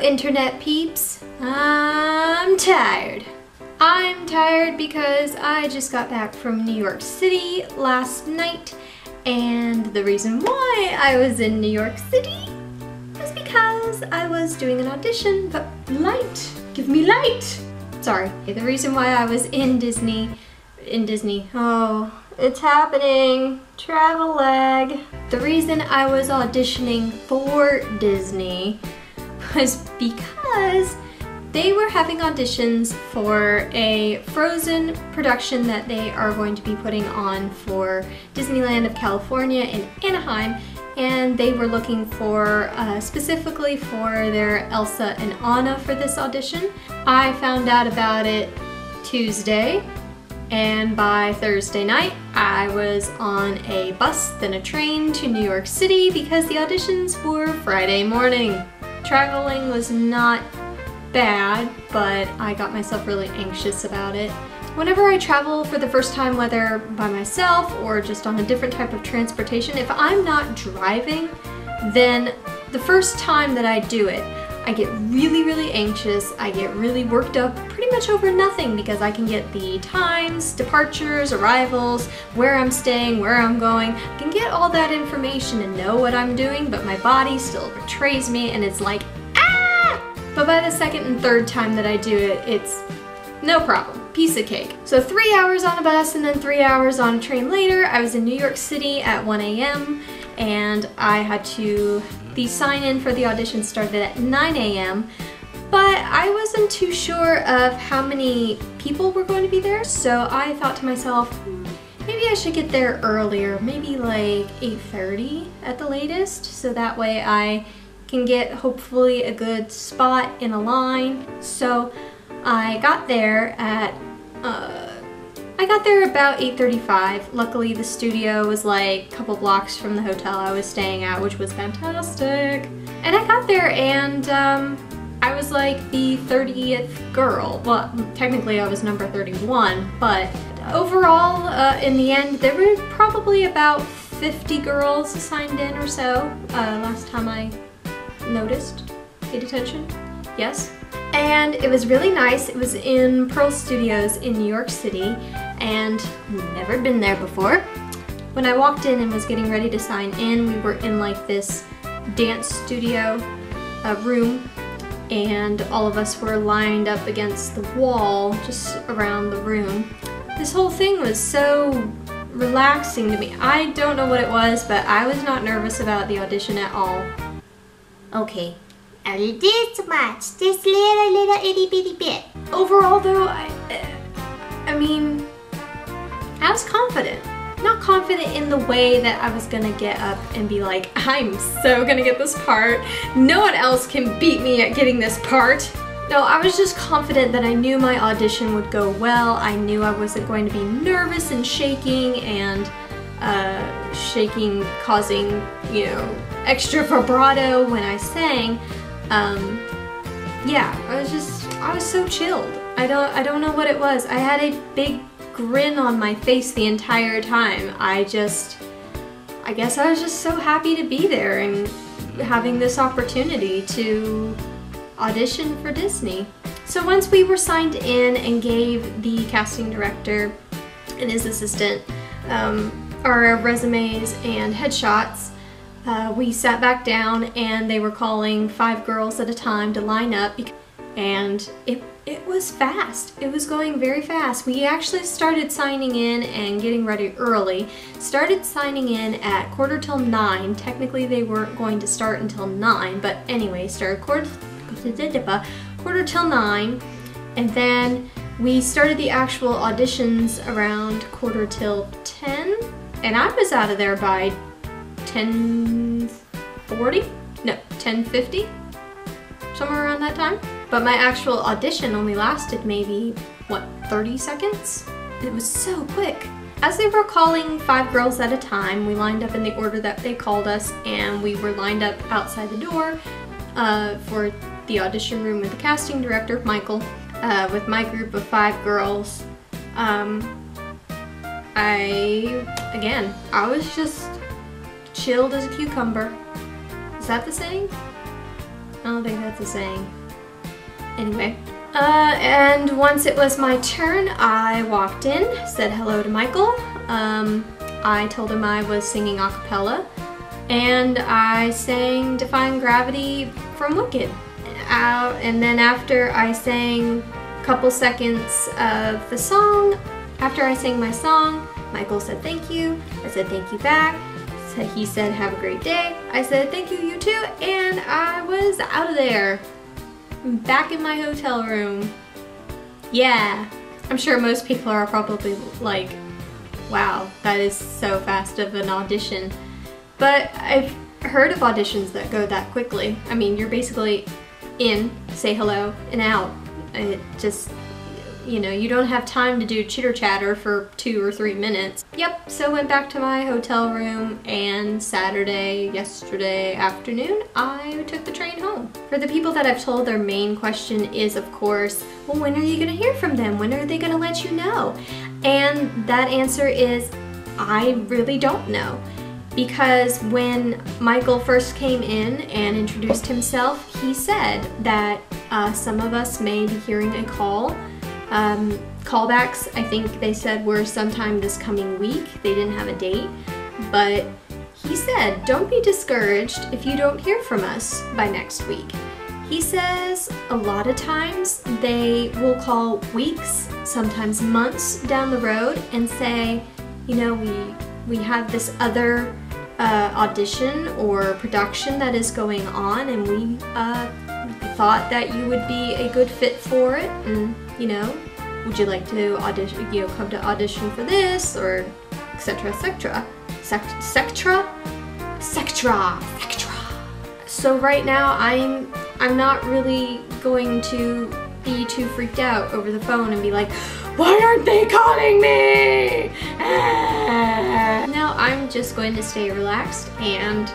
internet peeps, I'm tired. I'm tired because I just got back from New York City last night, and the reason why I was in New York City was because I was doing an audition, but light, give me light. Sorry, the reason why I was in Disney, oh, it's happening, travel lag. The reason I was auditioning for Disney was because they were having auditions for a Frozen production that they are going to be putting on for Disneyland of California in Anaheim, and they were looking for specifically for their Elsa and Anna for this audition. I found out about it Tuesday, and by Thursday night I was on a bus, then a train to New York City because the auditions were Friday morning. Traveling was not bad, but I got myself really anxious about it. Whenever I travel for the first time, whether by myself or just on a different type of transportation, if I'm not driving, then the first time that I do it, I get really anxious, I get really worked up pretty much over nothing because I can get the times, departures, arrivals, where I'm staying, where I'm going. I can get all that information and know what I'm doing, but my body still betrays me and it's like, ah! But by the second and third time that I do it, it's no problem, piece of cake. So 3 hours on a bus and then 3 hours on a train later, I was in New York City at 1 a.m. and I had to, the sign-in for the audition started at 9 a.m. but I wasn't too sure of how many people were going to be there, so I thought to myself, maybe I should get there earlier, maybe like 8:30 at the latest, so that way I can get hopefully a good spot in a line. So I got there at about 8:35. Luckily the studio was like a couple blocks from the hotel I was staying at, which was fantastic. And I got there and I was like the 30th girl. Well, technically I was number 31, but overall in the end there were probably about 50 girls signed in or so last time I noticed, paid attention, yes. And it was really nice. It was in Pearl Studios in New York City, and never been there before. When I walked in and was getting ready to sign in, we were in like this dance studio room, and all of us were lined up against the wall just around the room. This whole thing was so relaxing to me. I don't know what it was, but I was not nervous about the audition at all. Okay. This much, this little itty bitty bit. Overall though, I mean, I was confident. Not confident in the way that I was gonna get up and be like, I'm so gonna get this part. No one else can beat me at getting this part. No, I was just confident that I knew my audition would go well. I knew I wasn't going to be nervous and shaking, and shaking causing, you know, extra vibrato when I sang. Yeah, I was so chilled. I don't know what it was. I had a big grin on my face the entire time. I guess I was just so happy to be there and having this opportunity to audition for Disney. So once we were signed in and gave the casting director and his assistant our resumes and headshots, we sat back down and they were calling 5 girls at a time to line up, and it was fast. It was going very fast. We actually started signing in and getting ready early. Started signing in at 9:15. Technically they weren't going to start until 9, but anyway, started quarter till 9, and then we started the actual auditions around 10:15, and I was out of there by 10:40? No, 10:50? Somewhere around that time. But my actual audition only lasted maybe, what, 30 seconds? It was so quick. As they were calling 5 girls at a time, we lined up in the order that they called us, and we were lined up outside the door for the audition room with the casting director, Michael, with my group of 5 girls. I was just chilled as a cucumber. Is that the saying? I don't think that's a saying. Anyway. And once it was my turn, I walked in, said hello to Michael. I told him I was singing a cappella, and I sang Defying Gravity from Wicked. And then after I sang a couple seconds of the song, after I sang my song, Michael said thank you. I said thank you back. He said have a great day. I said thank you, you too, and I was out of there. Back in my hotel room. Yeah. I'm sure most people are probably like, wow, that is so fast of an audition. But I've heard of auditions that go that quickly. I mean, you're basically in, say hello, and out. It just, you know, you don't have time to do chitter chatter for 2 or 3 minutes. Yep, so went back to my hotel room, and yesterday afternoon, I took the train home. For the people that I've told, their main question is, of course, well, when are you gonna hear from them? When are they gonna let you know? And that answer is, I really don't know. Because when Michael first came in and introduced himself, he said that some of us may be hearing a call. Callbacks, I think they said, were sometime this coming week. They didn't have a date, but he said, don't be discouraged if you don't hear from us by next week. He says a lot of times they will call weeks, sometimes months down the road and say, you know, we have this other audition or production that is going on, and we thought that you would be a good fit for it, and you know, would you like to audition, you know, come to audition for this, or etc, etc. Sectra. So right now I'm not really going to be too freaked out over the phone and be like, why aren't they calling me? No, I'm just going to stay relaxed and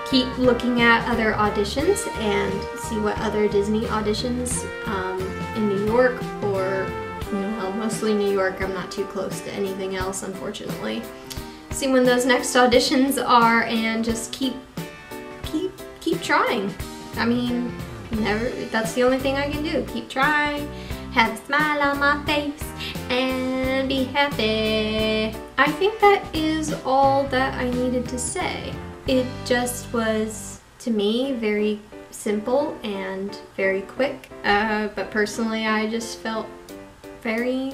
keep looking at other auditions and see what other Disney auditions in New York, or well, mostly New York. I'm not too close to anything else, unfortunately. See when those next auditions are, and just keep trying. I mean, that's the only thing I can do. Keep trying, have a smile on my face, and be happy. I think that is all that I needed to say. It just was, to me, very simple and very quick. But personally, I just felt very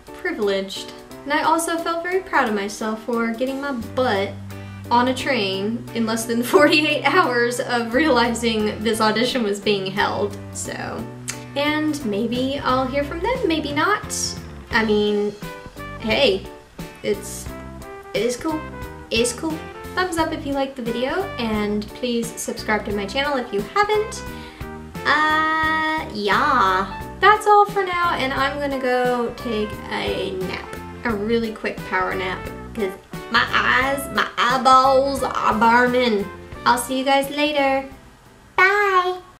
privileged. And I also felt very proud of myself for getting my butt on a train in less than 48 hours of realizing this audition was being held. So, and maybe I'll hear from them, maybe not. I mean, hey, it is cool. It's cool. Thumbs up if you liked the video, and please subscribe to my channel if you haven't. Yeah, that's all for now, and I'm gonna go take a nap. A really quick power nap, because my eyeballs are burning. I'll see you guys later. Bye.